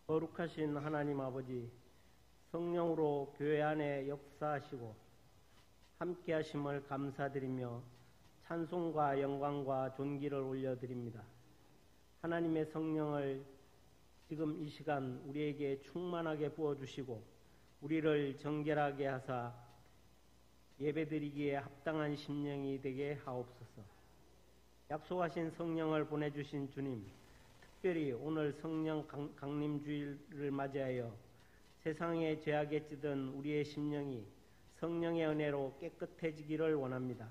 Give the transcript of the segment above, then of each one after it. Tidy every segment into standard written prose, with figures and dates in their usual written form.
거룩하신 하나님 아버지, 성령으로 교회 안에 역사하시고 함께 하심을 감사드리며 찬송과 영광과 존귀를 올려드립니다. 하나님의 성령을 지금 이 시간 우리에게 충만하게 부어주시고 우리를 정결하게 하사 예배드리기에 합당한 심령이 되게 하옵소서. 약속하신 성령을 보내주신 주님, 특별히 오늘 성령 강림주일을 맞이하여 세상의 죄악에 찌든 우리의 심령이 성령의 은혜로 깨끗해지기를 원합니다.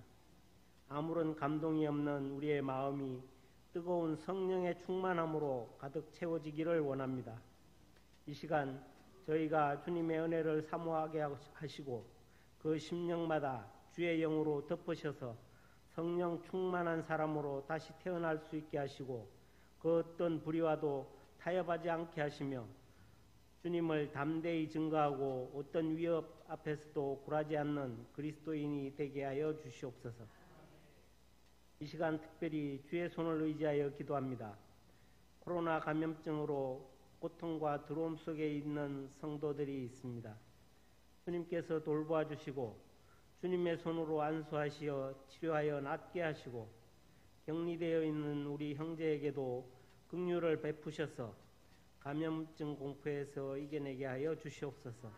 아무런 감동이 없는 우리의 마음이 뜨거운 성령의 충만함으로 가득 채워지기를 원합니다. 이 시간 저희가 주님의 은혜를 사모하게 하시고 그 심령마다 주의 영으로 덮으셔서 성령 충만한 사람으로 다시 태어날 수 있게 하시고 그 어떤 불의와도 타협하지 않게 하시며 주님을 담대히 증거하고 어떤 위협 앞에서도 굴하지 않는 그리스도인이 되게 하여 주시옵소서. 이 시간 특별히 주의 손을 의지하여 기도합니다. 코로나 감염증으로 고통과 두려움 속에 있는 성도들이 있습니다. 주님께서 돌보아 주시고 주님의 손으로 안수하시어 치료하여 낫게 하시고 격리되어 있는 우리 형제에게도 긍휼을 베푸셔서 감염증 공포에서 이겨내게 하여 주시옵소서.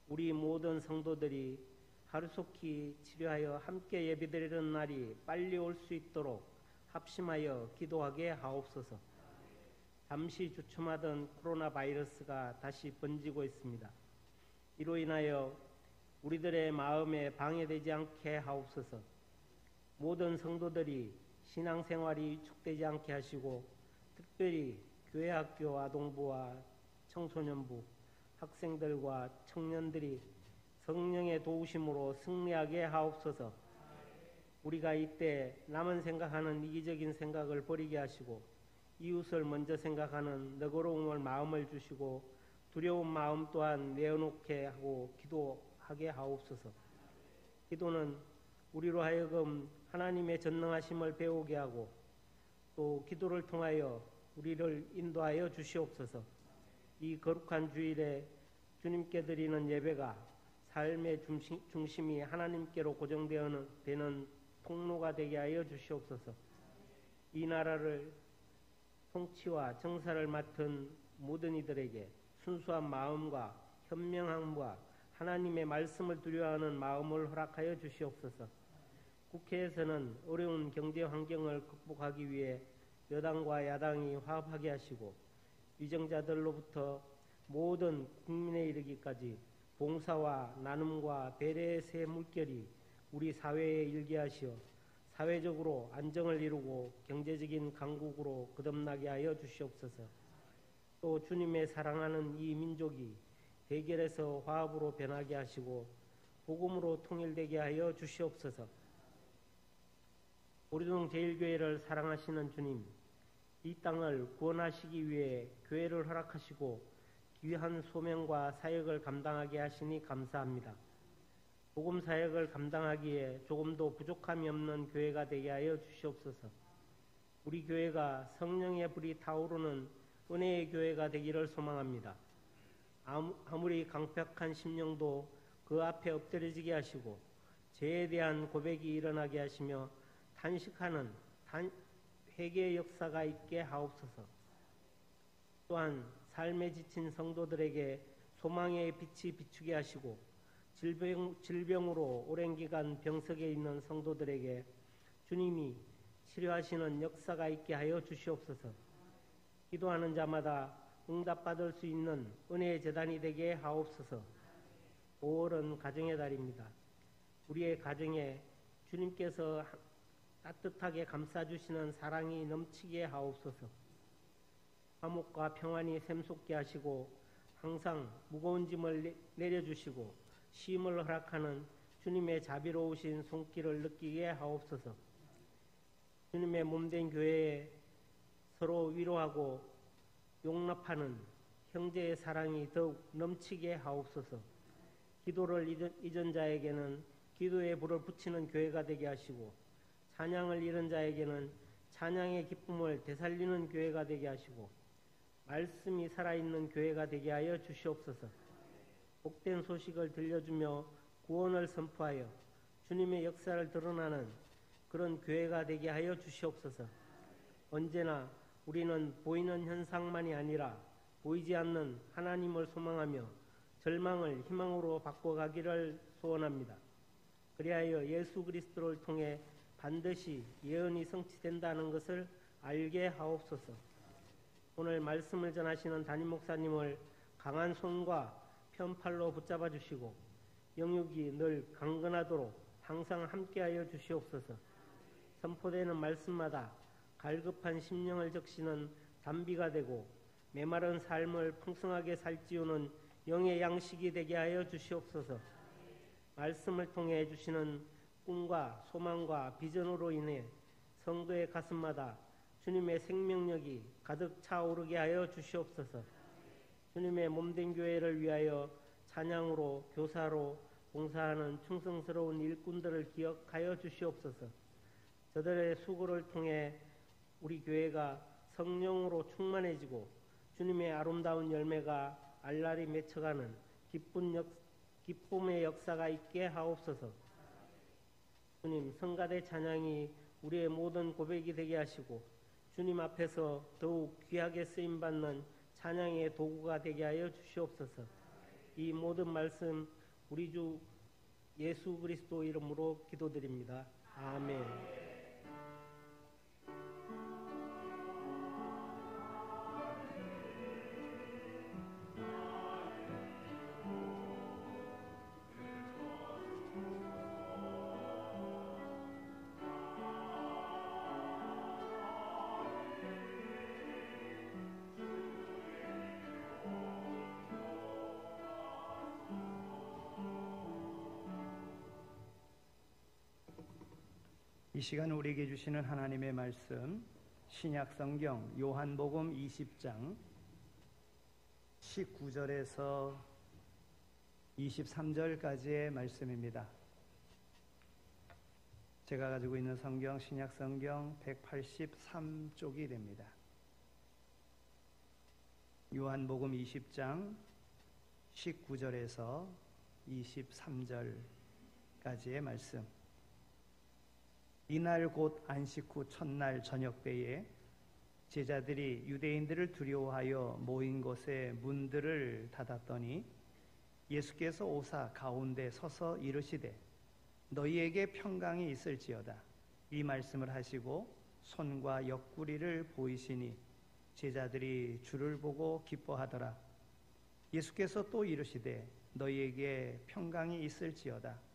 우리 모든 성도들이 하루속히 치료하여 함께 예배드리는 날이 빨리 올 수 있도록 합심하여 기도하게 하옵소서. 잠시 주춤하던 코로나 바이러스가 다시 번지고 있습니다. 이로 인하여 우리들의 마음에 방해되지 않게 하옵소서. 모든 성도들이 신앙생활이 위축되지 않게 하시고 특별히 교회 학교 아동부와 청소년부, 학생들과 청년들이 성령의 도우심으로 승리하게 하옵소서. 우리가 이때 남은 생각하는 이기적인 생각을 버리게 하시고 이웃을 먼저 생각하는 너그러움을 마음을 주시고 두려운 마음 또한 내어놓게 하고 기도하게 하옵소서. 기도는 우리로 하여금 하나님의 전능하심을 배우게 하고 또 기도를 통하여 우리를 인도하여 주시옵소서. 이 거룩한 주일에 주님께 드리는 예배가 삶의 중심이 하나님께로 고정되는 통로가 되게 하여 주시옵소서. 이 나라를 통치와 정사를 맡은 모든 이들에게 순수한 마음과 현명함과 하나님의 말씀을 두려워하는 마음을 허락하여 주시옵소서. 국회에서는 어려운 경제 환경을 극복하기 위해 여당과 야당이 화합하게 하시고 위정자들로부터 모든 국민에 이르기까지 봉사와 나눔과 배려의 새 물결이 우리 사회에 일게 하시어 사회적으로 안정을 이루고 경제적인 강국으로 거듭나게 하여 주시옵소서. 또 주님의 사랑하는 이 민족이 대결에서 화합으로 변하게 하시고 복음으로 통일되게 하여 주시옵소서. 우리동 제일교회를 사랑하시는 주님, 이 땅을 구원하시기 위해 교회를 허락하시고 귀한 소명과 사역을 감당하게 하시니 감사합니다. 복음 사역을 감당하기에 조금도 부족함이 없는 교회가 되게 하여 주시옵소서. 우리 교회가 성령의 불이 타오르는 은혜의 교회가 되기를 소망합니다. 아무리 강팍한 심령도 그 앞에 엎드려지게 하시고 죄에 대한 고백이 일어나게 하시며 탄식하는 회개의 역사가 있게 하옵소서. 또한 삶에 지친 성도들에게 소망의 빛이 비추게 하시고 질병으로 오랜 기간 병석에 있는 성도들에게 주님이 치료하시는 역사가 있게 하여 주시옵소서. 기도하는 자마다 응답받을 수 있는 은혜의 재단이 되게 하옵소서. 5월은 가정의 달입니다. 우리의 가정에 주님께서 따뜻하게 감싸주시는 사랑이 넘치게 하옵소서. 화목과 평안이 샘솟게 하시고 항상 무거운 짐을 내려주시고 쉼을 허락하는 주님의 자비로우신 손길을 느끼게 하옵소서. 주님의 몸된 교회에 서로 위로하고 용납하는 형제의 사랑이 더욱 넘치게 하옵소서. 기도를 잊은 자에게는 기도의 불을 붙이는 교회가 되게 하시고 찬양을 잃은 자에게는 찬양의 기쁨을 되살리는 교회가 되게 하시고 말씀이 살아있는 교회가 되게 하여 주시옵소서. 복된 소식을 들려주며 구원을 선포하여 주님의 역사를 드러나는 그런 교회가 되게 하여 주시옵소서. 언제나 우리는 보이는 현상만이 아니라 보이지 않는 하나님을 소망하며 절망을 희망으로 바꿔가기를 소원합니다. 그리하여 예수 그리스도를 통해 반드시 예언이 성취된다는 것을 알게 하옵소서. 오늘 말씀을 전하시는 담임 목사님을 강한 손과 편팔로 붙잡아 주시고 영육이 늘 강건하도록 항상 함께하여 주시옵소서. 선포되는 말씀마다 갈급한 심령을 적시는 단비가 되고 메마른 삶을 풍성하게 살찌우는 영의 양식이 되게 하여 주시옵소서. 말씀을 통해 주시는 꿈과 소망과 비전으로 인해 성도의 가슴마다 주님의 생명력이 가득 차오르게 하여 주시옵소서. 주님의 몸된 교회를 위하여 찬양으로 교사로 봉사하는 충성스러운 일꾼들을 기억하여 주시옵소서. 저들의 수고를 통해 우리 교회가 성령으로 충만해지고 주님의 아름다운 열매가 알알이 맺혀가는 기쁨의 역사가 있게 하옵소서. 주님, 성가대 찬양이 우리의 모든 고백이 되게 하시고 주님 앞에서 더욱 귀하게 쓰임받는 찬양의 도구가 되게 하여 주시옵소서. 이 모든 말씀 우리 주 예수 그리스도 이름으로 기도드립니다. 아멘. 이 시간 우리에게 주시는 하나님의 말씀, 신약성경 요한복음 20장 19절에서 23절까지의 말씀입니다. 제가 가지고 있는 성경, 신약성경 183쪽이 됩니다. 요한복음 20장 19절에서 23절까지의 말씀. 이날 곧 안식 후 첫날 저녁 때에 제자들이 유대인들을 두려워하여 모인 곳에 문들을 닫았더니 예수께서 오사 가운데 서서 이르시되 너희에게 평강이 있을지어다. 이 말씀을 하시고 손과 옆구리를 보이시니 제자들이 주를 보고 기뻐하더라. 예수께서 또 이르시되 너희에게 평강이 있을지어다.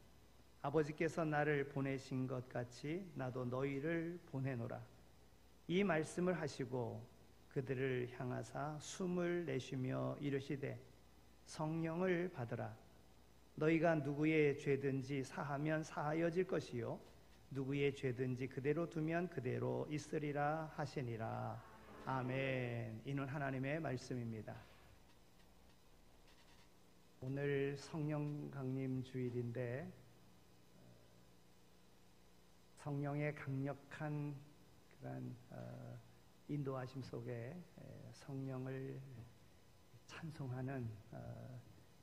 아버지께서 나를 보내신 것 같이 나도 너희를 보내노라. 이 말씀을 하시고 그들을 향하사 숨을 내쉬며 이르시되 성령을 받으라. 너희가 누구의 죄든지 사하면 사하여질 것이요 누구의 죄든지 그대로 두면 그대로 있으리라 하시니라. 아멘. 이는 하나님의 말씀입니다. 오늘 성령 강림 주일인데 성령의 강력한 그런 인도하심 속에 성령을 찬송하는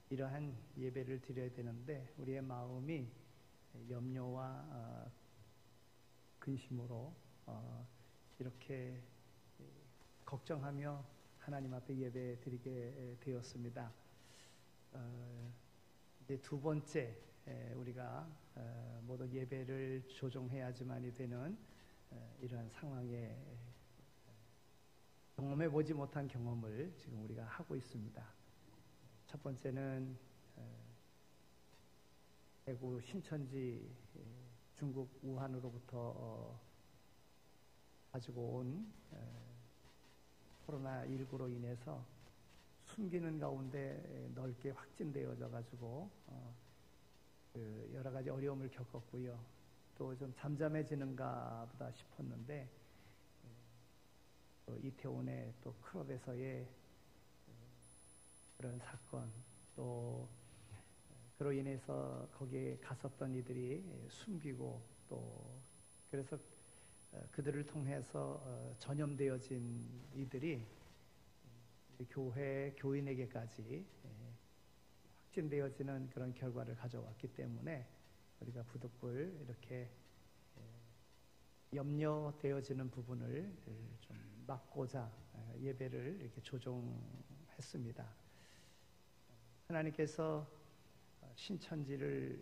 이러한 예배를 드려야 되는데 우리의 마음이 염려와 근심으로 이렇게 걱정하며 하나님 앞에 예배 드리게 되었습니다. 이제 두 번째 우리가 모든 예배를 조정해야지만이 되는 이러한 상황에 경험해 보지 못한 경험을 지금 우리가 하고 있습니다. 첫 번째는 대구 신천지 중국 우한으로부터 가지고 온 코로나19로 인해서 숨기는 가운데 넓게 확진되어져 가지고 여러 가지 어려움을 겪었고요. 또 좀 잠잠해지는가 보다 싶었는데 이태원의 또 클럽에서의 그런 사건, 또 그로 인해서 거기에 갔었던 이들이 숨기고 또 그래서 그들을 통해서 전염되어진 이들이 우리 교회 교인에게까지 확진되어지는 그런 결과를 가져왔기 때문에 우리가 부득불 이렇게 염려되어지는 부분을 좀 막고자 예배를 이렇게 조정했습니다. 하나님께서 신천지를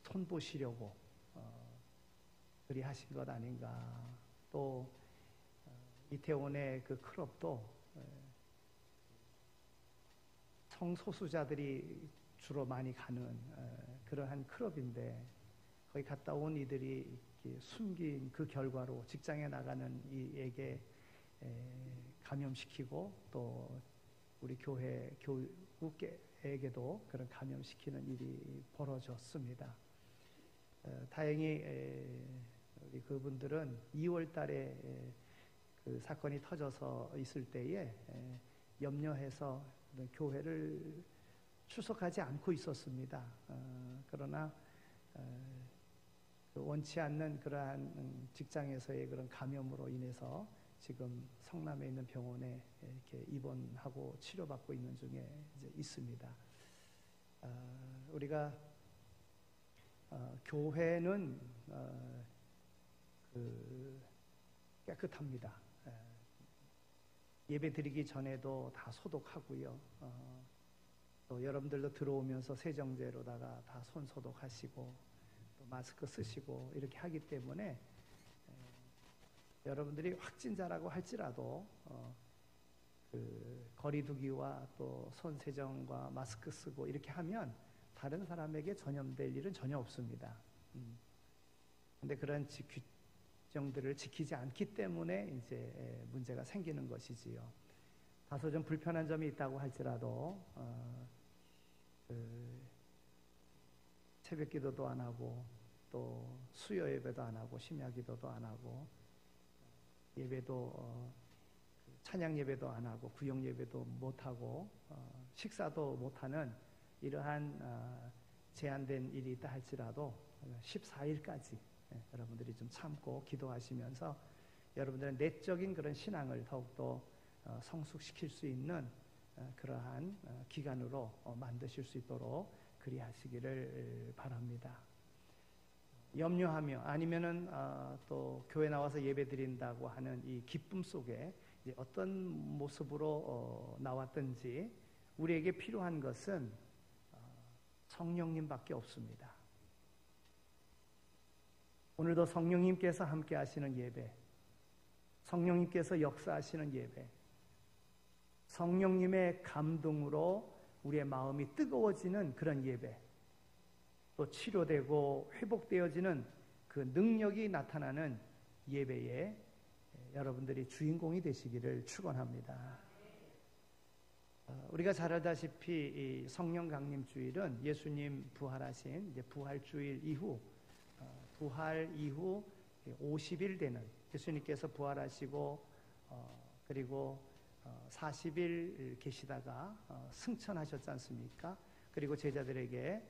손보시려고 그리 하신 것 아닌가. 또 이태원의 그 클럽도 성소수자들이 주로 많이 가는 그러한 클럽인데 거기 갔다 온 이들이 숨긴 그 결과로 직장에 나가는 이에게 감염시키고 또 우리 교회 교육에게도 그런 감염시키는 일이 벌어졌습니다. 다행히 우리 그분들은 2월 달에 그 사건이 터져서 있을 때에 염려해서 교회를 출석하지 않고 있었습니다. 그러나 원치 않는 그러한 직장에서의 그런 감염으로 인해서 지금 성남에 있는 병원에 이렇게 입원하고 치료받고 있는 중에 이제 있습니다. 우리가 교회는 깨끗합니다. 예배 드리기 전에도 다 소독하고요. 또 여러분들도 들어오면서 세정제로다가 다 손 소독하시고 또 마스크 쓰시고 이렇게 하기 때문에 여러분들이 확진자라고 할지라도 그 거리두기와 또 손 세정과 마스크 쓰고 이렇게 하면 다른 사람에게 전염될 일은 전혀 없습니다. 근데 그런 규정들을 지키지 않기 때문에 이제 문제가 생기는 것이지요. 다소 좀 불편한 점이 있다고 할지라도 새벽 기도도 안 하고 또 수요 예배도 안 하고 심야 기도도 안 하고 예배도 찬양 예배도 안 하고 구역 예배도 못 하고 식사도 못 하는 이러한 제한된 일이 있다 할지라도 14일까지 여러분들이 좀 참고 기도하시면서 여러분들의 내적인 그런 신앙을 더욱더 성숙시킬 수 있는 그러한 기간으로 만드실 수 있도록 그리하시기를 바랍니다. 염려하며 아니면은 또 교회 나와서 예배 드린다고 하는 이 기쁨 속에 이제 어떤 모습으로 나왔든지 우리에게 필요한 것은 성령님밖에 없습니다. 오늘도 성령님께서 함께 하시는 예배, 성령님께서 역사하시는 예배, 성령님의 감동으로 우리의 마음이 뜨거워지는 그런 예배, 또 치료되고 회복되어지는 그 능력이 나타나는 예배에 여러분들이 주인공이 되시기를 축원합니다. 우리가 잘 알다시피 이 성령 강림 주일은 예수님 부활하신 이제 부활주일 이후 부활 이후 50일 되는 예수님께서 부활하시고 그리고 40일 계시다가 승천하셨지 않습니까? 그리고 제자들에게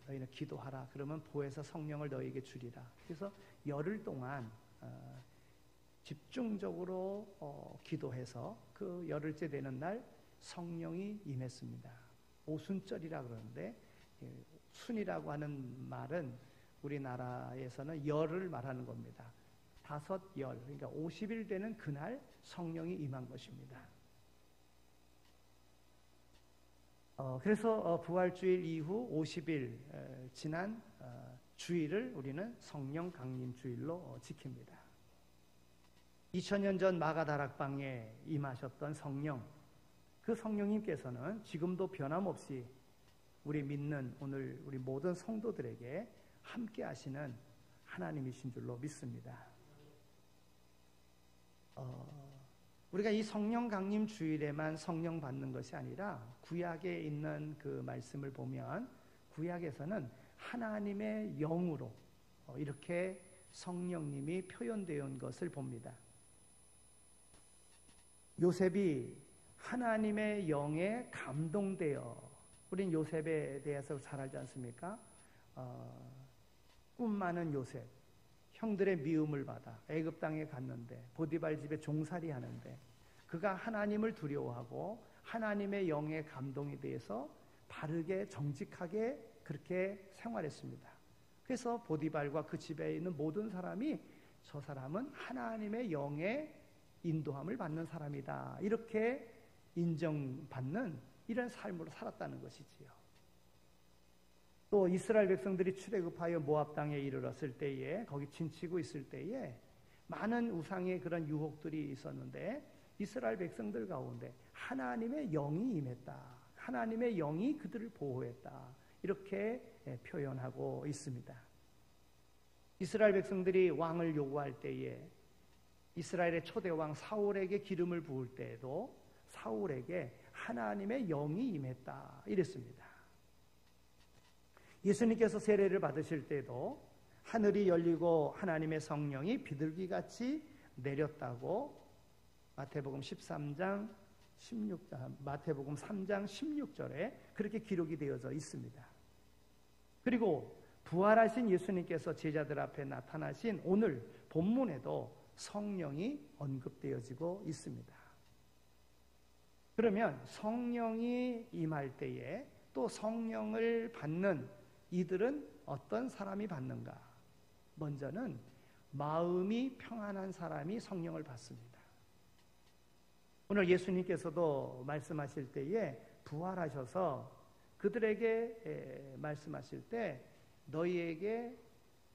너희는 기도하라. 그러면 보혜사 성령을 너희에게 주리라. 그래서 열흘 동안 집중적으로 기도해서 그 열흘째 되는 날 성령이 임했습니다. 오순절이라 그러는데 순이라고 하는 말은 우리나라에서는 열을 말하는 겁니다. 5열, 그러니까 50일 되는 그날 성령이 임한 것입니다. 그래서 부활주일 이후 50일 지난 주일을 우리는 성령 강림 주일로 지킵니다. 2000년 전 마가다락방에 임하셨던 성령, 그 성령님께서는 지금도 변함없이 우리 믿는 오늘 우리 모든 성도들에게 함께 하시는 하나님이신 줄로 믿습니다. 우리가 이 성령 강림 주일에만 성령 받는 것이 아니라 구약에 있는 그 말씀을 보면 구약에서는 하나님의 영으로 이렇게 성령님이 표현되어 온 것을 봅니다. 요셉이 하나님의 영에 감동되어, 우린 요셉에 대해서 잘 알지 않습니까? 꿈 많은 요셉, 형들의 미움을 받아 애굽 땅에 갔는데 보디발 집에 종살이 하는데 그가 하나님을 두려워하고 하나님의 영의 감동에 대해서 바르게 정직하게 그렇게 생활했습니다. 그래서 보디발과 그 집에 있는 모든 사람이 저 사람은 하나님의 영의 인도함을 받는 사람이다, 이렇게 인정받는 이런 삶으로 살았다는 것이지요. 또 이스라엘 백성들이 출애굽하여 모압 땅에 이르렀을 때에, 거기 진치고 있을 때에 많은 우상의 그런 유혹들이 있었는데 이스라엘 백성들 가운데 하나님의 영이 임했다, 하나님의 영이 그들을 보호했다, 이렇게 표현하고 있습니다. 이스라엘 백성들이 왕을 요구할 때에 이스라엘의 초대왕 사울에게 기름을 부을 때에도 사울에게 하나님의 영이 임했다, 이랬습니다. 예수님께서 세례를 받으실 때도 하늘이 열리고 하나님의 성령이 비둘기같이 내렸다고 마태복음 3장 16절에 그렇게 기록이 되어져 있습니다. 그리고 부활하신 예수님께서 제자들 앞에 나타나신 오늘 본문에도 성령이 언급되어지고 있습니다. 그러면 성령이 임할 때에 또 성령을 받는 이들은 어떤 사람이 받는가? 먼저는 마음이 평안한 사람이 성령을 받습니다. 오늘 예수님께서도 말씀하실 때에 부활하셔서 그들에게 말씀하실 때 너희에게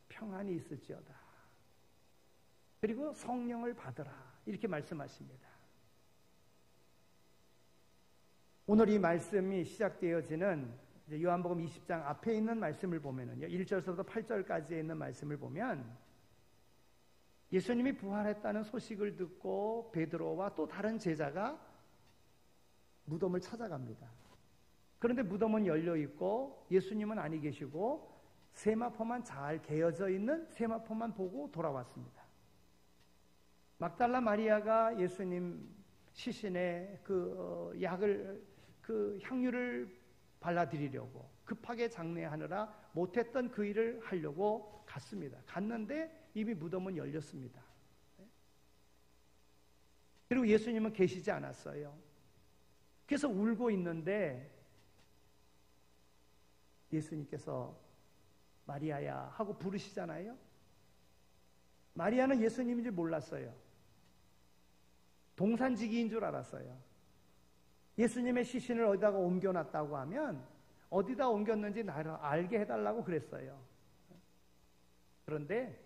평안이 있을지어다, 그리고 성령을 받으라, 이렇게 말씀하십니다. 오늘 이 말씀이 시작되어지는 요한복음 20장 앞에 있는 말씀을 보면은요, 1절부터 8절까지에 있는 말씀을 보면 예수님이 부활했다는 소식을 듣고 베드로와 또 다른 제자가 무덤을 찾아갑니다. 그런데 무덤은 열려 있고 예수님은 아니 계시고 세마포만 잘 개어져 있는 세마포만 보고 돌아왔습니다. 막달라 마리아가 예수님 시신에 그 향유를 발라드리려고 급하게 장례하느라 못했던 그 일을 하려고 갔습니다. 갔는데 이미 무덤은 열렸습니다. 그리고 예수님은 계시지 않았어요. 그래서 울고 있는데 예수님께서 마리아야 하고 부르시잖아요. 마리아는 예수님인 줄 몰랐어요. 동산지기인 줄 알았어요. 예수님의 시신을 어디다가 옮겨놨다고 하면 어디다 옮겼는지 나를 알게 해달라고 그랬어요. 그런데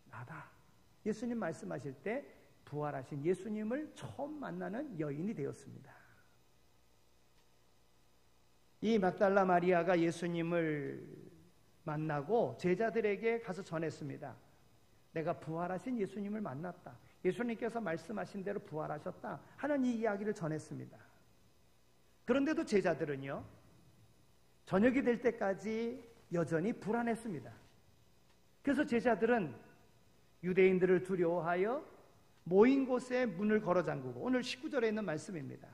나다, 예수님 말씀하실 때 부활하신 예수님을 처음 만나는 여인이 되었습니다. 이 막달라 마리아가 예수님을 만나고 제자들에게 가서 전했습니다. 내가 부활하신 예수님을 만났다, 예수님께서 말씀하신 대로 부활하셨다 하는 이 이야기를 전했습니다. 그런데도 제자들은요, 저녁이 될 때까지 여전히 불안했습니다. 그래서 제자들은 유대인들을 두려워하여 모인 곳에 문을 걸어 잠그고, 오늘 19절에 있는 말씀입니다.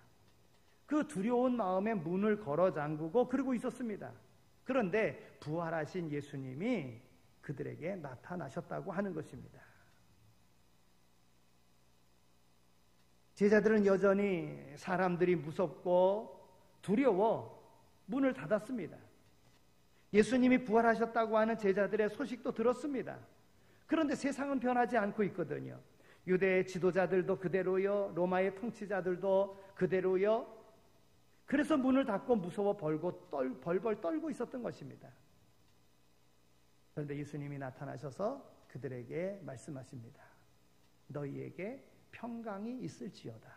그 두려운 마음에 문을 걸어 잠그고 그러고 있었습니다. 그런데 부활하신 예수님이 그들에게 나타나셨다고 하는 것입니다. 제자들은 여전히 사람들이 무섭고 두려워 문을 닫았습니다. 예수님이 부활하셨다고 하는 제자들의 소식도 들었습니다. 그런데 세상은 변하지 않고 있거든요. 유대의 지도자들도 그대로요, 로마의 통치자들도 그대로요. 그래서 문을 닫고 무서워 벌벌 떨고 있었던 것입니다. 그런데 예수님이 나타나셔서 그들에게 말씀하십니다. 너희에게 평강이 있을지어다.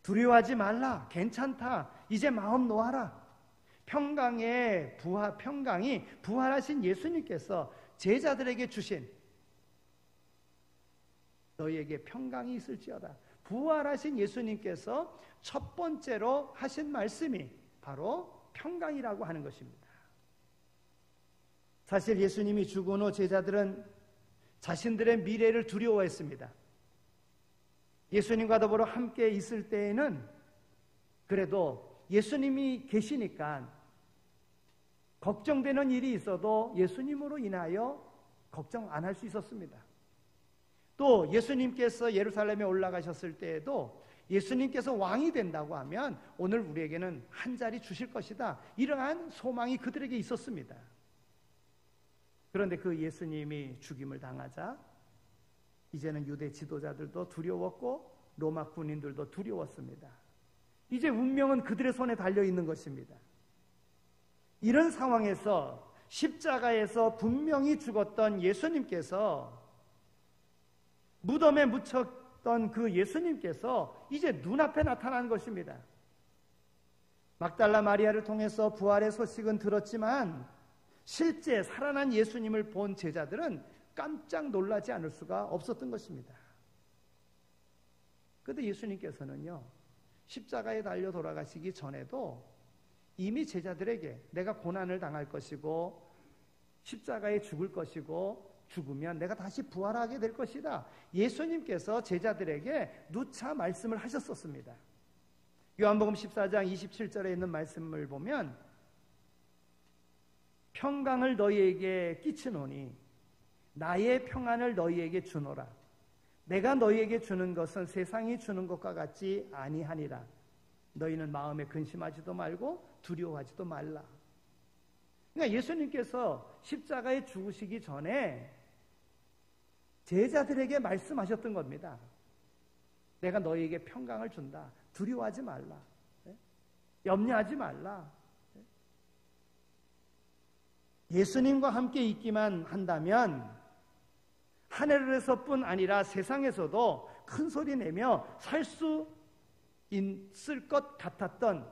두려워하지 말라. 괜찮다. 이제 마음 놓아라. 평강이 부활하신 예수님께서 제자들에게 주신, 너희에게 평강이 있을지어다. 부활하신 예수님께서 첫 번째로 하신 말씀이 바로 평강이라고 하는 것입니다. 사실 예수님이 죽은 후 제자들은 자신들의 미래를 두려워했습니다. 예수님과 더불어 함께 있을 때에는 그래도 예수님이 계시니까 걱정되는 일이 있어도 예수님으로 인하여 걱정 안 할 수 있었습니다. 또 예수님께서 예루살렘에 올라가셨을 때에도 예수님께서 왕이 된다고 하면 오늘 우리에게는 한 자리 주실 것이다. 이러한 소망이 그들에게 있었습니다. 그런데 그 예수님이 죽임을 당하자 이제는 유대 지도자들도 두려웠고 로마 군인들도 두려웠습니다. 이제 운명은 그들의 손에 달려 있는 것입니다. 이런 상황에서 십자가에서 분명히 죽었던 예수님께서, 무덤에 묻혔던 그 예수님께서 이제 눈앞에 나타난 것입니다. 막달라 마리아를 통해서 부활의 소식은 들었지만 실제 살아난 예수님을 본 제자들은 깜짝 놀라지 않을 수가 없었던 것입니다. 그런데 예수님께서는요, 십자가에 달려 돌아가시기 전에도 이미 제자들에게 내가 고난을 당할 것이고 십자가에 죽을 것이고 죽으면 내가 다시 부활하게 될 것이다. 예수님께서 제자들에게 누차 말씀을 하셨었습니다. 요한복음 14장 27절에 있는 말씀을 보면 평강을 너희에게 끼치노니 나의 평안을 너희에게 주노라. 내가 너희에게 주는 것은 세상이 주는 것과 같지 아니하니라. 너희는 마음에 근심하지도 말고 두려워하지도 말라. 그러니까 예수님께서 십자가에 죽으시기 전에 제자들에게 말씀하셨던 겁니다. 내가 너희에게 평강을 준다. 두려워하지 말라. 염려하지 말라. 예수님과 함께 있기만 한다면 하늘에서뿐 아니라 세상에서도 큰 소리 내며 살 수 있을 것 같았던,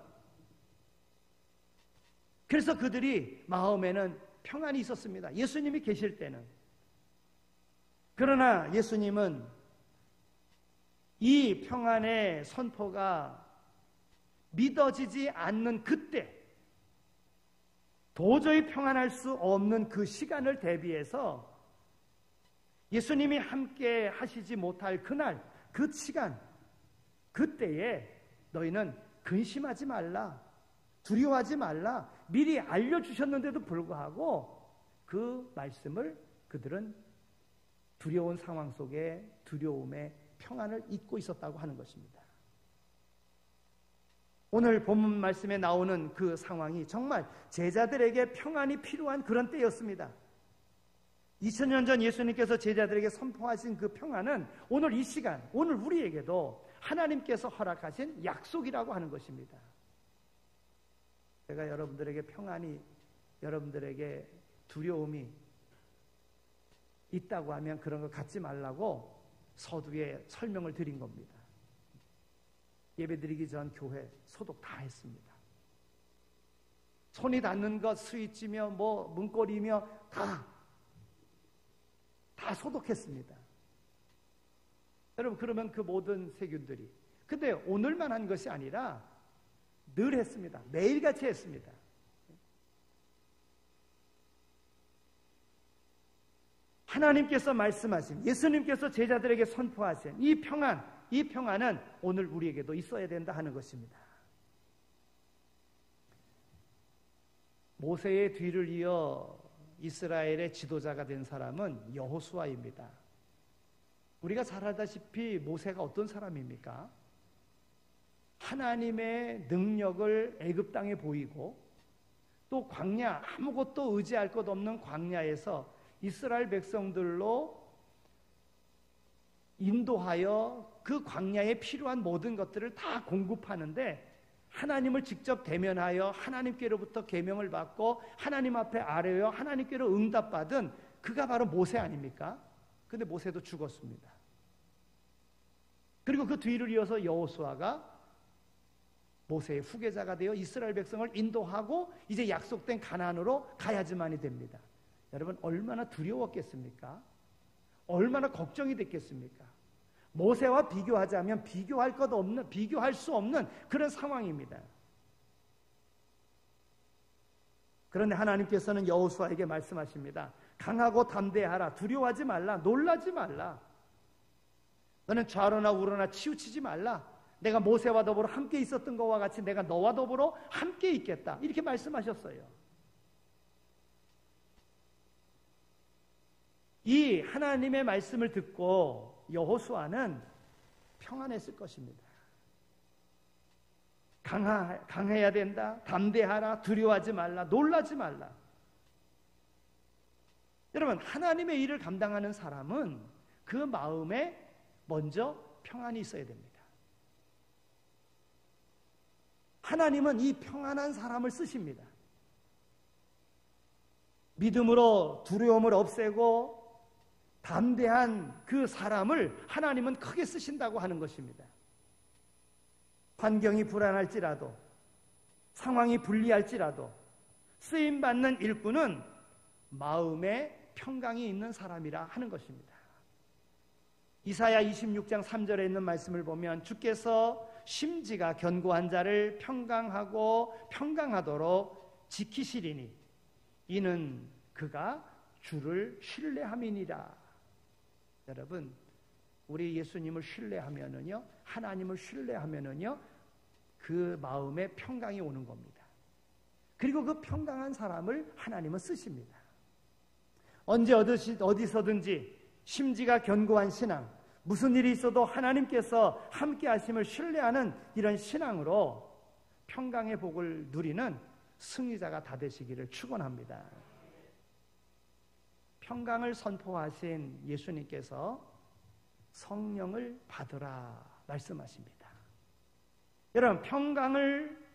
그래서 그들이 마음에는 평안이 있었습니다. 예수님이 계실 때는. 그러나 예수님은 이 평안의 선포가 믿어지지 않는 그때, 도저히 평안할 수 없는 그 시간을 대비해서 예수님이 함께 하시지 못할 그날, 그 시간, 그때에 너희는 근심하지 말라, 두려워하지 말라 미리 알려주셨는데도 불구하고 그 말씀을 그들은 두려운 상황 속에 두려움의 평안을 잊고 있었다고 하는 것입니다. 오늘 본문 말씀에 나오는 그 상황이 정말 제자들에게 평안이 필요한 그런 때였습니다. 2000년 전 예수님께서 제자들에게 선포하신 그 평안은 오늘 이 시간, 오늘 우리에게도 하나님께서 허락하신 약속이라고 하는 것입니다. 제가 여러분들에게 평안이, 여러분들에게 두려움이 있다고 하면 그런 거 갖지 말라고 서두에 설명을 드린 겁니다. 예배드리기 전 교회 소독 다 했습니다. 손이 닿는 것, 스위치며 뭐 문고리며 다 소독했습니다. 여러분, 그러면 그 모든 세균들이, 근데 오늘만 한 것이 아니라 늘 했습니다. 매일같이 했습니다. 하나님께서 말씀하신, 예수님께서 제자들에게 선포하신 이 평안은 오늘 우리에게도 있어야 된다 하는 것입니다. 모세의 뒤를 이어 이스라엘의 지도자가 된 사람은 여호수아입니다. 우리가 잘 알다시피 모세가 어떤 사람입니까? 하나님의 능력을 애굽 땅에 보이고 또 광야, 아무것도 의지할 것 없는 광야에서 이스라엘 백성들로 인도하여 그 광야에 필요한 모든 것들을 다 공급하는데, 하나님을 직접 대면하여 하나님께로부터 계명을 받고 하나님 앞에 아뢰어 하나님께로 응답받은 그가 바로 모세 아닙니까? 근데 모세도 죽었습니다. 그리고 그 뒤를 이어서 여호수아가 모세의 후계자가 되어 이스라엘 백성을 인도하고 이제 약속된 가나안으로 가야지만이 됩니다. 여러분, 얼마나 두려웠겠습니까? 얼마나 걱정이 됐겠습니까? 모세와 비교하자면 비교할 수 없는 그런 상황입니다. 그런데 하나님께서는 여호수아에게 말씀하십니다. 강하고 담대하라. 두려워하지 말라. 놀라지 말라. 너는 좌로나 우로나 치우치지 말라. 내가 모세와 더불어 함께 있었던 것과 같이 내가 너와 더불어 함께 있겠다. 이렇게 말씀하셨어요. 이 하나님의 말씀을 듣고 여호수아는 평안했을 것입니다. 강해야 된다. 담대하라. 두려워하지 말라. 놀라지 말라. 여러분, 하나님의 일을 감당하는 사람은 그 마음에 먼저 평안이 있어야 됩니다. 하나님은 이 평안한 사람을 쓰십니다. 믿음으로 두려움을 없애고 담대한 그 사람을 하나님은 크게 쓰신다고 하는 것입니다. 환경이 불안할지라도, 상황이 불리할지라도 쓰임받는 일꾼은 마음에 평강이 있는 사람이라 하는 것입니다. 이사야 26장 3절에 있는 말씀을 보면 주께서 심지가 견고한 자를 평강하고 평강하도록 지키시리니 이는 그가 주를 신뢰함이니라. 여러분, 우리 예수님을 신뢰하면은요, 하나님을 신뢰하면은요, 그 마음에 평강이 오는 겁니다. 그리고 그 평강한 사람을 하나님은 쓰십니다. 언제 어디서든지 심지가 견고한 신앙, 무슨 일이 있어도 하나님께서 함께 하심을 신뢰하는 이런 신앙으로 평강의 복을 누리는 승리자가 다 되시기를 축원합니다. 평강을 선포하신 예수님께서 성령을 받으라 말씀하십니다. 여러분, 평강을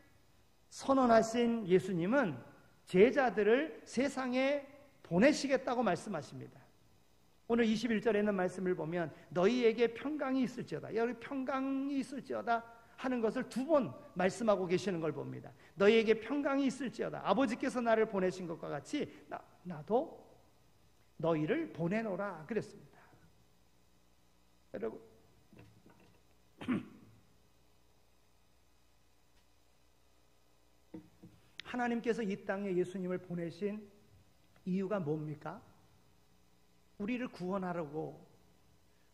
선언하신 예수님은 제자들을 세상에 보내시겠다고 말씀하십니다. 오늘 21절에 있는 말씀을 보면 너희에게 평강이 있을지어다, 여기 평강이 있을지어다 하는 것을 두 번 말씀하고 계시는 걸 봅니다. 너희에게 평강이 있을지어다, 아버지께서 나를 보내신 것과 같이 나도 너희를 보내노라 그랬습니다. 여러분, 하나님께서 이 땅에 예수님을 보내신 이유가 뭡니까? 우리를 구원하려고,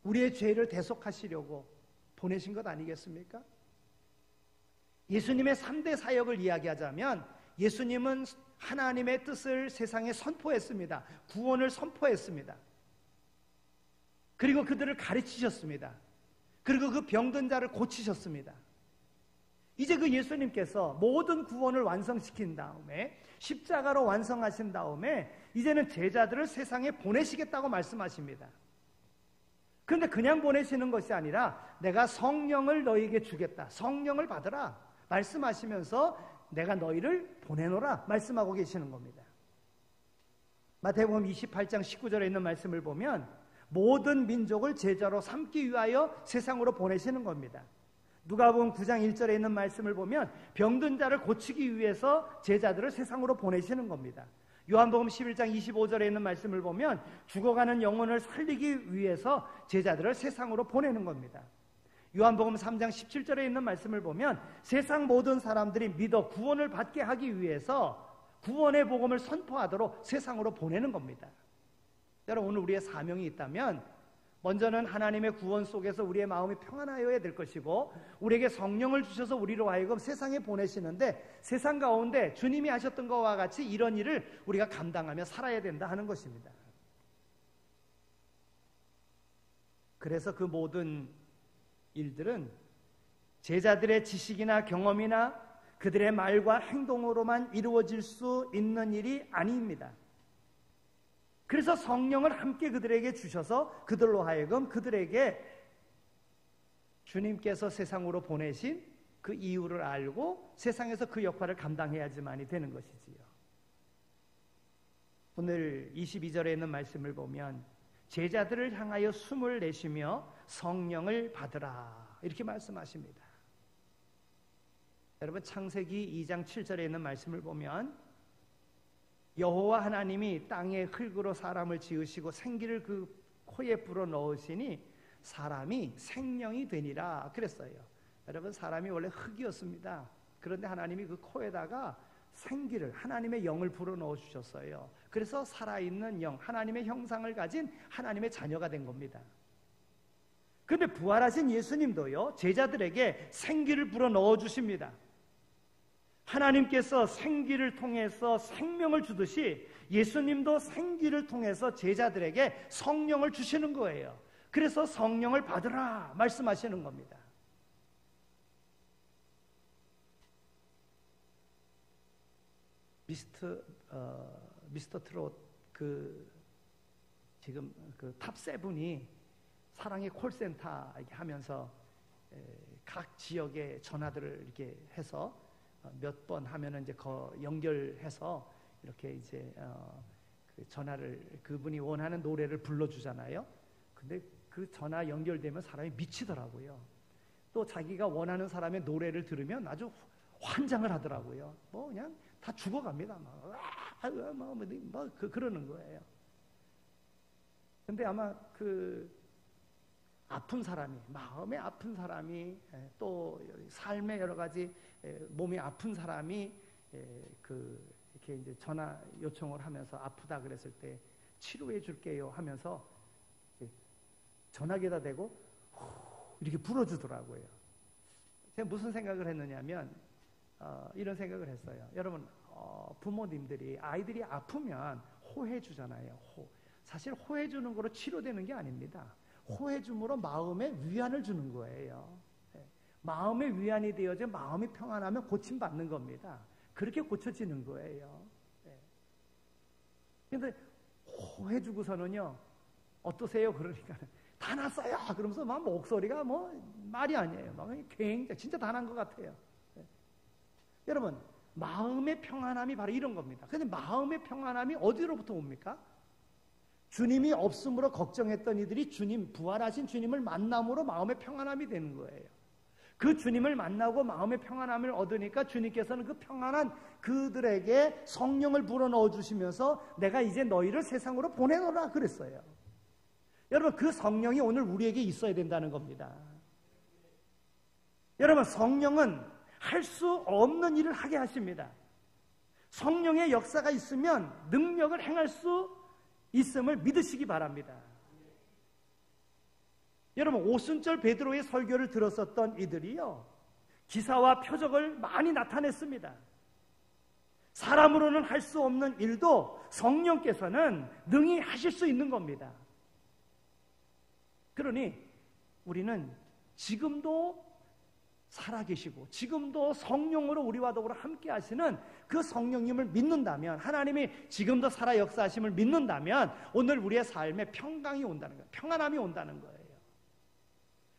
우리의 죄를 대속하시려고 보내신 것 아니겠습니까? 예수님의 3대 사역을 이야기하자면 예수님은 하나님의 뜻을 세상에 선포했습니다. 구원을 선포했습니다. 그리고 그들을 가르치셨습니다. 그리고 그 병든 자를 고치셨습니다. 이제 그 예수님께서 모든 구원을 완성시킨 다음에 십자가로 완성하신 다음에 이제는 제자들을 세상에 보내시겠다고 말씀하십니다. 그런데 그냥 보내시는 것이 아니라 내가 성령을 너희에게 주겠다, 성령을 받으라 말씀하시면서 내가 너희를 보내노라 말씀하고 계시는 겁니다. 마태복음 28장 19절에 있는 말씀을 보면 모든 민족을 제자로 삼기 위하여 세상으로 보내시는 겁니다. 누가복음 9장 1절에 있는 말씀을 보면 병든 자를 고치기 위해서 제자들을 세상으로 보내시는 겁니다. 요한복음 11장 25절에 있는 말씀을 보면 죽어가는 영혼을 살리기 위해서 제자들을 세상으로 보내는 겁니다. 요한복음 3장 17절에 있는 말씀을 보면 세상 모든 사람들이 믿어 구원을 받게 하기 위해서 구원의 복음을 선포하도록 세상으로 보내는 겁니다. 여러분, 오늘 우리의 사명이 있다면 먼저는 하나님의 구원 속에서 우리의 마음이 평안하여야 될 것이고 우리에게 성령을 주셔서 우리로 하여금 세상에 보내시는데 세상 가운데 주님이 하셨던 것과 같이 이런 일을 우리가 감당하며 살아야 된다 하는 것입니다. 그래서 그 모든 일들은 제자들의 지식이나 경험이나 그들의 말과 행동으로만 이루어질 수 있는 일이 아닙니다. 그래서 성령을 함께 그들에게 주셔서 그들로 하여금 그들에게 주님께서 세상으로 보내신 그 이유를 알고 세상에서 그 역할을 감당해야지만이 되는 것이지요. 오늘 22절에 있는 말씀을 보면 제자들을 향하여 숨을 내쉬며 성령을 받으라 이렇게 말씀하십니다. 여러분, 창세기 2장 7절에 있는 말씀을 보면 여호와 하나님이 땅에 흙으로 사람을 지으시고 생기를 그 코에 불어 넣으시니 사람이 생명이 되니라 그랬어요. 여러분, 사람이 원래 흙이었습니다. 그런데 하나님이 그 코에다가 생기를, 하나님의 영을 불어 넣어 주셨어요. 그래서 살아있는 영, 하나님의 형상을 가진 하나님의 자녀가 된 겁니다. 그런데 부활하신 예수님도요, 제자들에게 생기를 불어 넣어 주십니다. 하나님께서 생기를 통해서 생명을 주듯이 예수님도 생기를 통해서 제자들에게 성령을 주시는 거예요. 그래서 성령을 받으라 말씀하시는 겁니다. 미스터 트롯 지금 탑 세븐이 사랑의 콜센터 이렇게 하면서 각 지역의 전화들을 이렇게 해서 몇 번 하면은 이제 연결해서 이렇게 이제 그 전화를 그분이 원하는 노래를 불러주잖아요. 근데 그 전화 연결되면 사람이 미치더라고요. 또 자기가 원하는 사람의 노래를 들으면 아주 환장을 하더라고요. 뭐 그냥 다 죽어갑니다. 그러는 거예요. 근데 아마 아픈 사람이, 마음에 아픈 사람이, 또 삶의 여러 가지 몸이 아픈 사람이 이렇게 이제 전화 요청을 하면서 아프다 그랬을 때 치료해 줄게요 하면서 전화기에다 대고 이렇게 불어주더라고요. 제가 무슨 생각을 했느냐면 이런 생각을 했어요. 여러분, 부모님들이 아이들이 아프면 호해 주잖아요. 사실 호해 주는 거로 치료되는 게 아닙니다. 호해 줌으로 마음에 위안을 주는 거예요. 마음의 위안이 되어져 마음이 평안하면 고침받는 겁니다. 그렇게 고쳐지는 거예요. 그런데 호해 주고서는요, 어떠세요? 그러니까 다 났어요. 그러면서 막 목소리가 뭐 말이 아니에요. 막 굉장히 진짜 다 난 것 같아요. 여러분, 마음의 평안함이 바로 이런 겁니다. 근데 마음의 평안함이 어디로부터 옵니까? 주님이 없음으로 걱정했던 이들이 부활하신 주님을 만남으로 마음의 평안함이 되는 거예요. 그 주님을 만나고 마음의 평안함을 얻으니까 주님께서는 그 평안한 그들에게 성령을 불어넣어 주시면서 내가 이제 너희를 세상으로 보내노라 그랬어요. 여러분, 그 성령이 오늘 우리에게 있어야 된다는 겁니다. 여러분, 성령은 할 수 없는 일을 하게 하십니다. 성령의 역사가 있으면 능력을 행할 수 있음을 믿으시기 바랍니다. 여러분, 오순절 베드로의 설교를 들었었던 이들이요, 기사와 표적을 많이 나타냈습니다. 사람으로는 할 수 없는 일도 성령께서는 능히 하실 수 있는 겁니다. 그러니 우리는 지금도 살아계시고 지금도 성령으로 우리와 더불어 함께 하시는 그 성령님을 믿는다면, 하나님이 지금도 살아 역사하심을 믿는다면 오늘 우리의 삶에 평강이 온다는 거예요. 평안함이 온다는 거예요.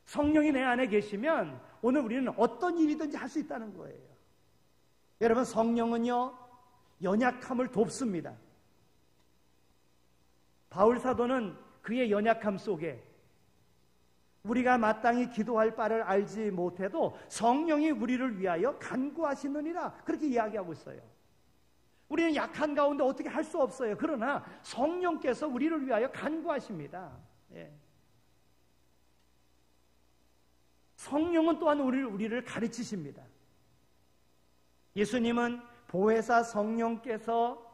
성령이 내 안에 계시면 오늘 우리는 어떤 일이든지 할 수 있다는 거예요. 여러분, 성령은요, 연약함을 돕습니다. 바울 사도는 그의 연약함 속에 우리가 마땅히 기도할 바를 알지 못해도 성령이 우리를 위하여 간구하시느니라, 그렇게 이야기하고 있어요. 우리는 약한 가운데 어떻게 할 수 없어요. 그러나 성령께서 우리를 위하여 간구하십니다. 성령은 또한 우리를 가르치십니다. 예수님은 보혜사 성령께서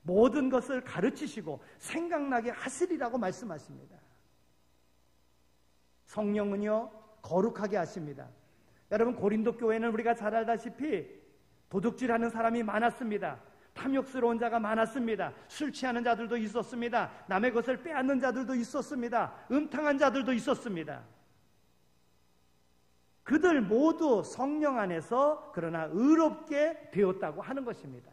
모든 것을 가르치시고 생각나게 하시리라고 말씀하십니다. 성령은요, 거룩하게 하십니다. 여러분, 고린도 교회는 우리가 잘 알다시피 도둑질하는 사람이 많았습니다. 탐욕스러운 자가 많았습니다. 술 취하는 자들도 있었습니다. 남의 것을 빼앗는 자들도 있었습니다. 음탕한 자들도 있었습니다. 그들 모두 성령 안에서 그러나 의롭게 되었다고 하는 것입니다.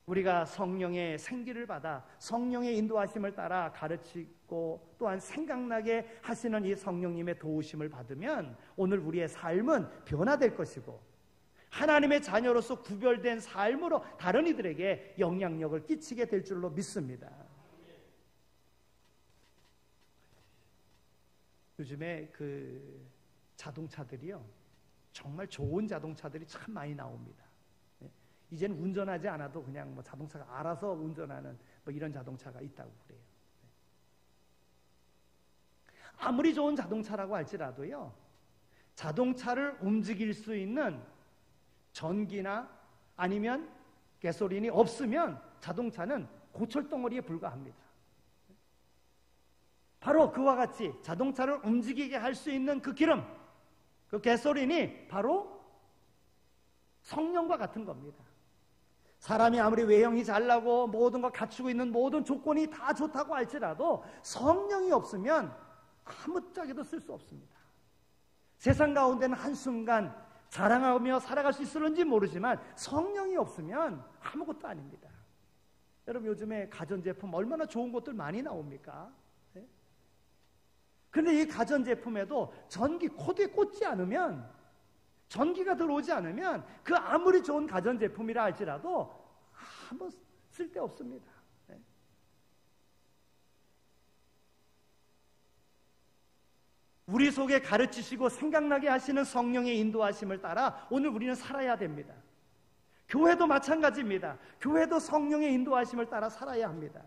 우리가 성령의 생기를 받아 성령의 인도하심을 따라 가르치고 또한 생각나게 하시는 이 성령님의 도우심을 받으면 오늘 우리의 삶은 변화될 것이고 하나님의 자녀로서 구별된 삶으로 다른 이들에게 영향력을 끼치게 될 줄로 믿습니다. 요즘에 자동차들이요, 정말 좋은 자동차들이 참 많이 나옵니다. 이제는 운전하지 않아도 그냥 자동차가 알아서 운전하는 이런 자동차가 있다고 그래요. 아무리 좋은 자동차라고 할지라도요, 자동차를 움직일 수 있는 전기나 아니면 가솔린이 없으면 자동차는 고철덩어리에 불과합니다. 바로 그와 같이 자동차를 움직이게 할 수 있는 그 기름, 그 가솔린이 바로 성령과 같은 겁니다. 사람이 아무리 외형이 잘나고 모든 걸 갖추고 있는 모든 조건이 다 좋다고 할지라도 성령이 없으면 아무짝에도 쓸 수 없습니다. 세상 가운데는 한순간 자랑하며 살아갈 수 있을는지 모르지만 성령이 없으면 아무것도 아닙니다. 여러분, 요즘에 가전제품 얼마나 좋은 것들 많이 나옵니까? 그런데 이 가전제품에도 전기 코드에 꽂지 않으면, 전기가 들어오지 않으면 그 아무리 좋은 가전제품이라 할지라도 아무 쓸데없습니다. 우리 속에 가르치시고 생각나게 하시는 성령의 인도하심을 따라 오늘 우리는 살아야 됩니다. 교회도 마찬가지입니다. 교회도 성령의 인도하심을 따라 살아야 합니다.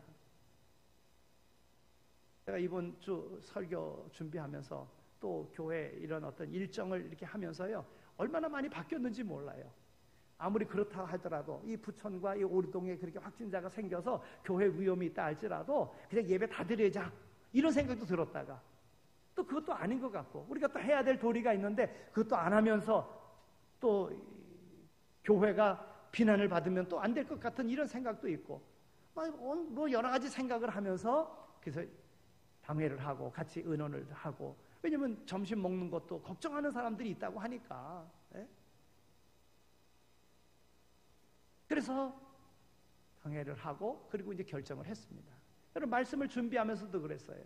제가 이번 주 설교 준비하면서 또 교회 이런 어떤 일정을 이렇게 하면서요, 얼마나 많이 바뀌었는지 몰라요. 아무리 그렇다 하더라도 이 부천과 이 오리동에 그렇게 확진자가 생겨서 교회 위험이 있다 할지라도 그냥 예배 다 드려야자, 이런 생각도 들었다가 또 그것도 아닌 것 같고, 우리가 또 해야 될 도리가 있는데 그것도 안 하면서 또 교회가 비난을 받으면 또 안 될 것 같은 이런 생각도 있고, 뭐 여러 가지 생각을 하면서 그래서 당회를 하고 같이 의논을 하고, 왜냐면 점심 먹는 것도 걱정하는 사람들이 있다고 하니까. 그래서 당회를 하고 그리고 이제 결정을 했습니다. 여러분, 말씀을 준비하면서도 그랬어요.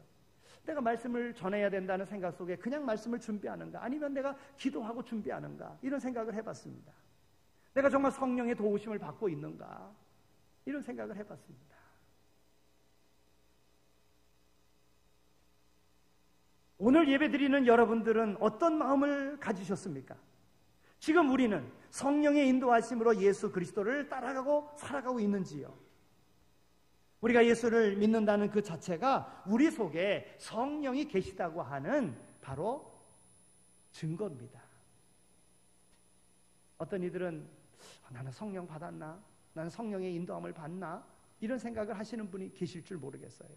내가 말씀을 전해야 된다는 생각 속에 그냥 말씀을 준비하는가, 아니면 내가 기도하고 준비하는가, 이런 생각을 해봤습니다. 내가 정말 성령의 도우심을 받고 있는가, 이런 생각을 해봤습니다. 오늘 예배드리는 여러분들은 어떤 마음을 가지셨습니까? 지금 우리는 성령의 인도하심으로 예수 그리스도를 따라가고 살아가고 있는지요? 우리가 예수를 믿는다는 그 자체가 우리 속에 성령이 계시다고 하는 바로 증거입니다. 어떤 이들은 나는 성령 받았나? 나는 성령의 인도함을 받나? 이런 생각을 하시는 분이 계실 줄 모르겠어요.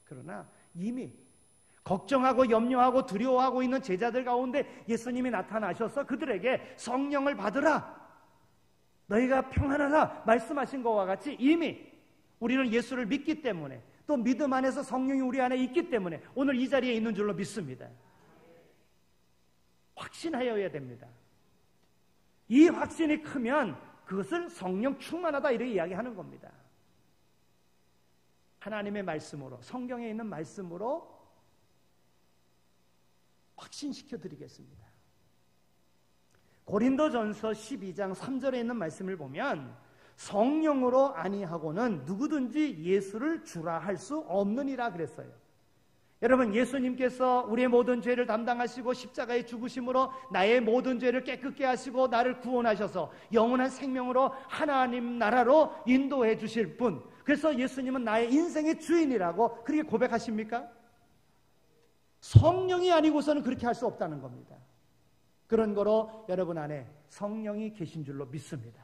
그러나 이미 걱정하고 염려하고 두려워하고 있는 제자들 가운데 예수님이 나타나셔서 그들에게 성령을 받으라, 너희가 평안하라 말씀하신 것과 같이 이미 우리는 예수를 믿기 때문에, 또 믿음 안에서 성령이 우리 안에 있기 때문에 오늘 이 자리에 있는 줄로 믿습니다. 확신하여야 됩니다. 이 확신이 크면 그것을 성령 충만하다 이렇게 이야기하는 겁니다. 하나님의 말씀으로, 성경에 있는 말씀으로 확신시켜 드리겠습니다. 고린도전서 12장 3절에 있는 말씀을 보면 성령으로 아니하고는 누구든지 예수를 주라 할 수 없느니라 그랬어요. 여러분, 예수님께서 우리의 모든 죄를 담당하시고 십자가의 죽으심으로 나의 모든 죄를 깨끗게 하시고 나를 구원하셔서 영원한 생명으로 하나님 나라로 인도해 주실 분, 그래서 예수님은 나의 인생의 주인이라고 그렇게 고백하십니까? 성령이 아니고서는 그렇게 할 수 없다는 겁니다. 그런 거로 여러분 안에 성령이 계신 줄로 믿습니다.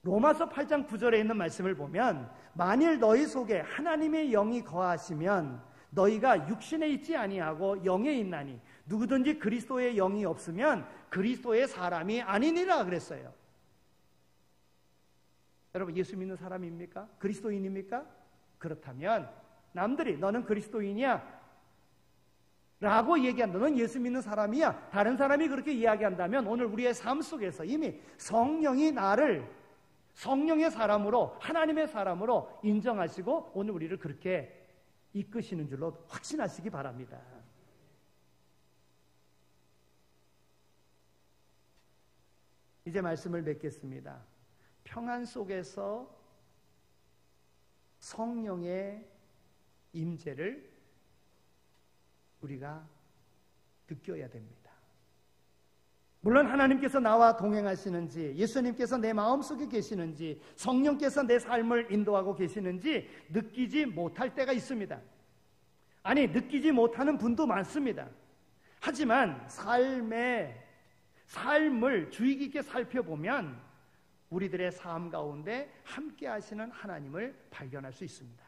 로마서 8장 9절에 있는 말씀을 보면 만일 너희 속에 하나님의 영이 거하시면 너희가 육신에 있지 아니하고 영에 있나니 누구든지 그리스도의 영이 없으면 그리스도의 사람이 아니니라 그랬어요. 여러분, 예수 믿는 사람입니까? 그리스도인입니까? 그렇다면 남들이 너는 그리스도인이야 라고 얘기한다, 너는 예수 믿는 사람이야, 다른 사람이 그렇게 이야기한다면 오늘 우리의 삶 속에서 이미 성령이 나를 성령의 사람으로, 하나님의 사람으로 인정하시고 오늘 우리를 그렇게 이끄시는 줄로 확신하시기 바랍니다. 이제 말씀을 맺겠습니다. 평안 속에서 성령의 임재를 우리가 느껴야 됩니다. 물론 하나님께서 나와 동행하시는지, 예수님께서 내 마음속에 계시는지, 성령께서 내 삶을 인도하고 계시는지 느끼지 못할 때가 있습니다. 아니, 느끼지 못하는 분도 많습니다. 하지만 삶을 주의 깊게 살펴보면 우리들의 삶 가운데 함께 하시는 하나님을 발견할 수 있습니다.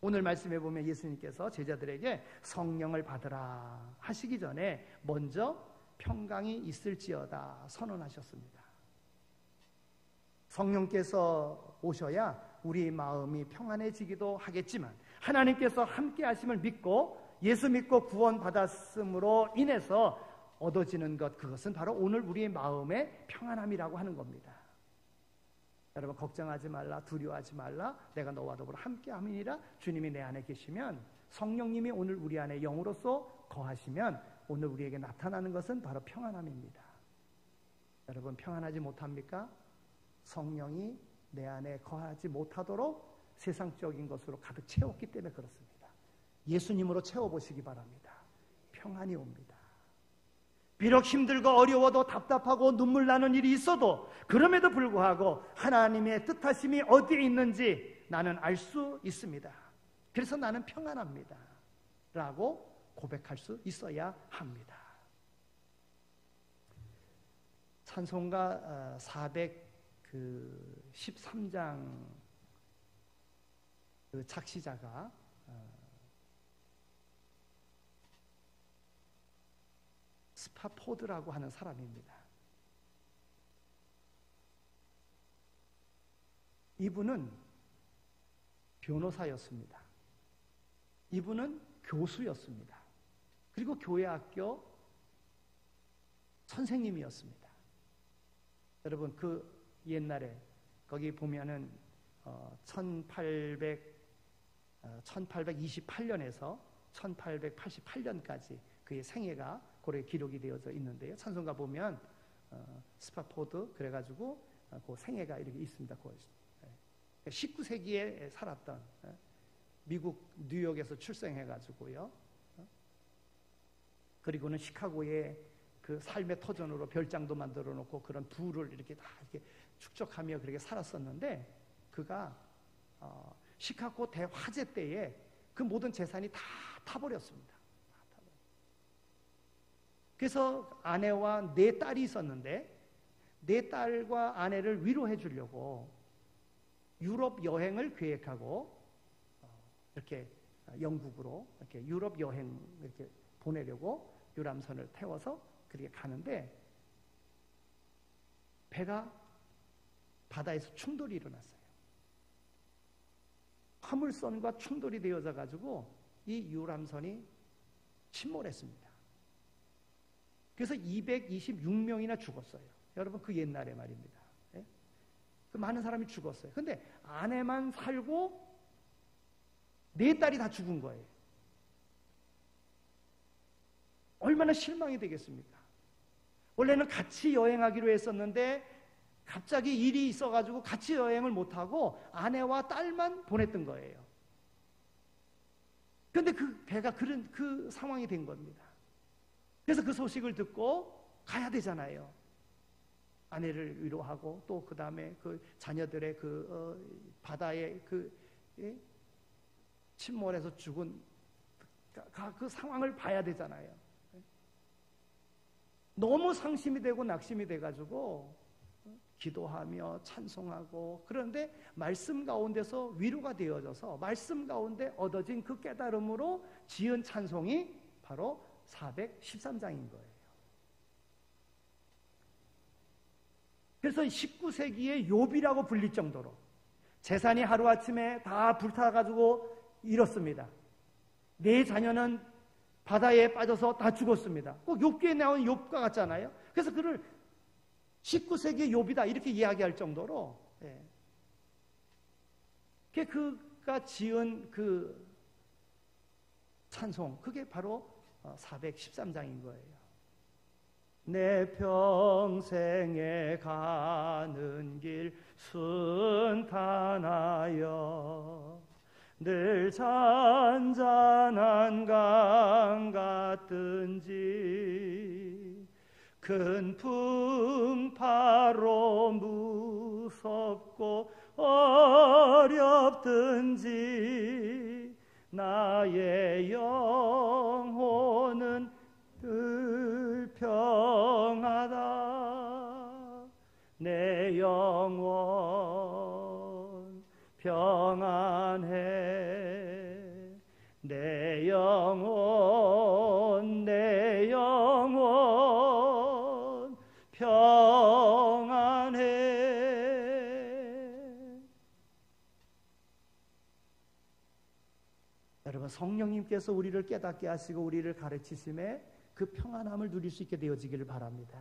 오늘 말씀해 보면 예수님께서 제자들에게 성령을 받으라 하시기 전에 먼저 평강이 있을지어다 선언하셨습니다. 성령께서 오셔야 우리 마음이 평안해지기도 하겠지만 하나님께서 함께 하심을 믿고 예수 믿고 구원받았음으로 인해서 얻어지는 것, 그것은 바로 오늘 우리의 마음의 평안함이라고 하는 겁니다. 여러분, 걱정하지 말라, 두려워하지 말라, 내가 너와 더불어 함께 함이니라. 주님이 내 안에 계시면, 성령님이 오늘 우리 안에 영으로서 거하시면 오늘 우리에게 나타나는 것은 바로 평안함입니다. 여러분, 평안하지 못합니까? 성령이 내 안에 거하지 못하도록 세상적인 것으로 가득 채웠기 때문에 그렇습니다. 예수님으로 채워보시기 바랍니다. 평안이 옵니다. 비록 힘들고 어려워도 답답하고 눈물 나는 일이 있어도 그럼에도 불구하고 하나님의 뜻하심이 어디에 있는지 나는 알 수 있습니다. 그래서 나는 평안합니다 라고 고백할 수 있어야 합니다. 찬송가 413장 그 작시자가 스파포드라고 하는 사람입니다. 이분은 변호사였습니다. 이분은 교수였습니다. 그리고 교회학교 선생님이었습니다. 여러분, 그 옛날에 거기 보면은 1828년에서 1888년까지 그의 생애가 고래 기록이 되어져 있는데요. 찬송가 보면 스파포드 그래가지고 그 생애가 이렇게 있습니다. 19세기에 살았던, 미국 뉴욕에서 출생해가지고요. 그리고는 시카고에 그 삶의 터전으로 별장도 만들어 놓고 그런 부를 이렇게 다 이렇게 축적하며 그렇게 살았었는데, 그가 시카고 대화재 때에 그 모든 재산이 다 타버렸습니다. 그래서 아내와 4딸이 있었는데 4딸과 아내를 위로해 주려고 유럽 여행을 계획하고 이렇게 영국으로 이렇게 유럽 여행 이렇게 보내려고 유람선을 태워서 그렇게 가는데 배가 바다에서 충돌이 일어났어요. 화물선과 충돌이 되어져 가지고 이 유람선이 침몰했습니다. 그래서 226명이나 죽었어요. 여러분, 그 옛날에 말입니다. 예? 그 많은 사람이 죽었어요. 근데 아내만 살고 4딸이 다 죽은 거예요. 얼마나 실망이 되겠습니까? 원래는 같이 여행하기로 했었는데 갑자기 일이 있어가지고 같이 여행을 못하고 아내와 딸만 보냈던 거예요. 그런데 그 배가 그런 그 상황이 된 겁니다. 그래서 그 소식을 듣고 가야 되잖아요. 아내를 위로하고 또 그 다음에 그 자녀들의 바다에 침몰해서 죽은 그 상황을 봐야 되잖아요. 너무 상심이 되고 낙심이 돼가지고 기도하며 찬송하고, 그런데 말씀 가운데서 위로가 되어져서 말씀 가운데 얻어진 그 깨달음으로 지은 찬송이 바로 413장인 거예요. 그래서 19세기의 욥이라고 불릴 정도로 재산이 하루아침에 다 불타가지고 잃었습니다. 4 자녀는 바다에 빠져서 다 죽었습니다. 꼭 욥기에 나온 욥과 같잖아요. 그래서 그를 19세기의 욥이다 이렇게 이야기할 정도로, 그가 지은 그 찬송, 그게 바로 413장인 거예요. 내 평생에 가는 길 순탄하여 늘 잔잔한 강 같든지 큰 풍파로 무섭고 어렵든지 나의 영혼은 늘 평하다. 내 영혼 평안해. 내 영혼 평안해. 성령님께서 우리를 깨닫게 하시고 우리를 가르치심에 그 평안함을 누릴 수 있게 되어지기를 바랍니다.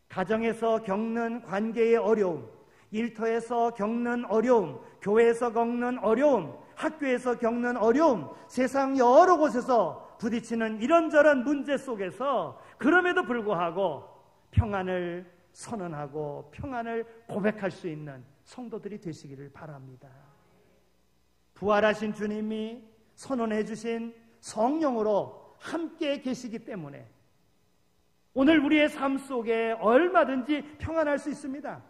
가정에서 겪는 관계의 어려움, 일터에서 겪는 어려움, 교회에서 겪는 어려움, 학교에서 겪는 어려움, 세상 여러 곳에서 부딪히는 이런저런 문제 속에서 그럼에도 불구하고 평안을 선언하고 평안을 고백할 수 있는 성도들이 되시기를 바랍니다. 부활하신 주님이 선언해 주신 성령으로 함께 계시기 때문에 오늘 우리의 삶 속에 얼마든지 평안할 수 있습니다.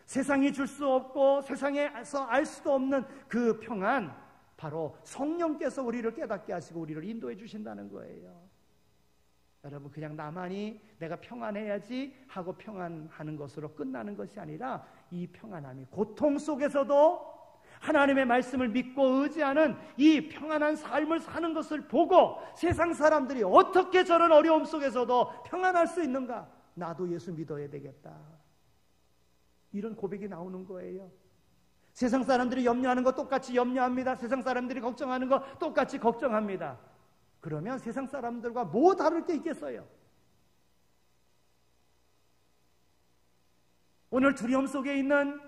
세상이 줄 수 없고 세상에서 알 수도 없는 그 평안, 바로 성령께서 우리를 깨닫게 하시고 우리를 인도해 주신다는 거예요. 여러분, 그냥 나만이 내가 평안해야지 하고 평안하는 것으로 끝나는 것이 아니라 이 평안함이 고통 속에서도 하나님의 말씀을 믿고 의지하는 이 평안한 삶을 사는 것을 보고 세상 사람들이 어떻게 저런 어려움 속에서도 평안할 수 있는가? 나도 예수 믿어야 되겠다. 이런 고백이 나오는 거예요. 세상 사람들이 염려하는 거 똑같이 염려합니다. 세상 사람들이 걱정하는 거 똑같이 걱정합니다. 그러면 세상 사람들과 뭐 다를 게 있겠어요? 오늘 두려움 속에 있는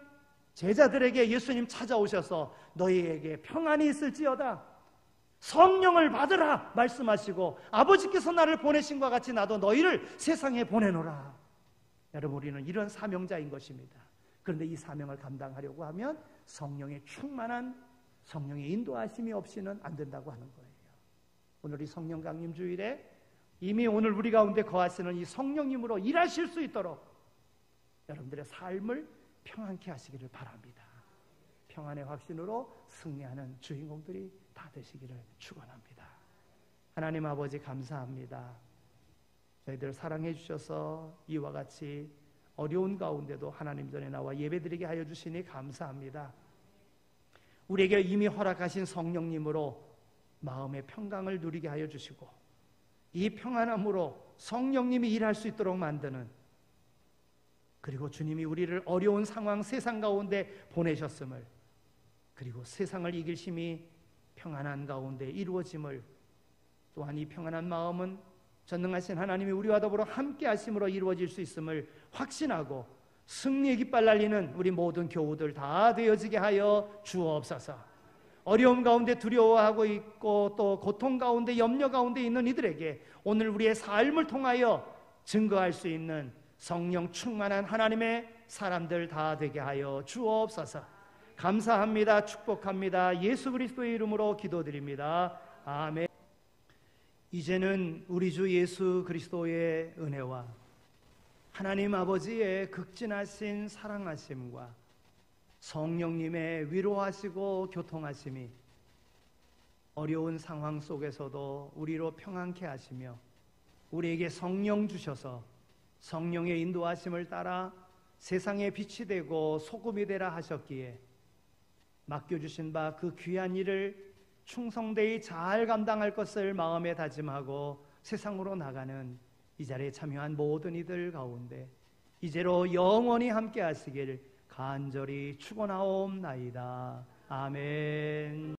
제자들에게 예수님 찾아오셔서 너희에게 평안이 있을지어다, 성령을 받으라 말씀하시고 아버지께서 나를 보내신 것과 같이 나도 너희를 세상에 보내노라. 여러분, 우리는 이런 사명자인 것입니다. 그런데 이 사명을 감당하려고 하면 성령의 충만한 성령의 인도하심이 없이는 안 된다고 하는 거예요. 오늘 이 성령 강림 주일에 이미 오늘 우리 가운데 거하시는 이 성령님으로 일하실 수 있도록 여러분들의 삶을 평안케 하시기를 바랍니다. 평안의 확신으로 승리하는 주인공들이 다 되시기를 축원합니다. 하나님 아버지, 감사합니다. 저희들 사랑해 주셔서 이와 같이 어려운 가운데도 하나님 전에 나와 예배드리게 하여 주시니 감사합니다. 우리에게 이미 허락하신 성령님으로 마음의 평강을 누리게 하여 주시고 이 평안함으로 성령님이 일할 수 있도록 만드는, 그리고 주님이 우리를 어려운 상황 세상 가운데 보내셨음을, 그리고 세상을 이길 힘이 평안한 가운데 이루어짐을, 또한 이 평안한 마음은 전능하신 하나님이 우리와 더불어 함께 하심으로 이루어질 수 있음을 확신하고 승리의 깃발 날리는 우리 모든 교우들 다 되어지게 하여 주옵소서. 어려움 가운데 두려워하고 있고 또 고통 가운데 염려 가운데 있는 이들에게 오늘 우리의 삶을 통하여 증거할 수 있는 성령 충만한 하나님의 사람들 다 되게 하여 주옵소서. 감사합니다. 축복합니다. 예수 그리스도의 이름으로 기도드립니다. 아멘. 이제는 우리 주 예수 그리스도의 은혜와 하나님 아버지의 극진하신 사랑하심과 성령님의 위로하시고 교통하심이 어려운 상황 속에서도 우리로 평안케 하시며 우리에게 성령 주셔서 성령의 인도하심을 따라 세상의 빛이 되고 소금이 되라 하셨기에 맡겨주신 바 그 귀한 일을 충성되이 잘 감당할 것을 마음에 다짐하고 세상으로 나가는 이 자리에 참여한 모든 이들 가운데 이제로 영원히 함께 하시길 간절히 축원하옵나이다. 아멘.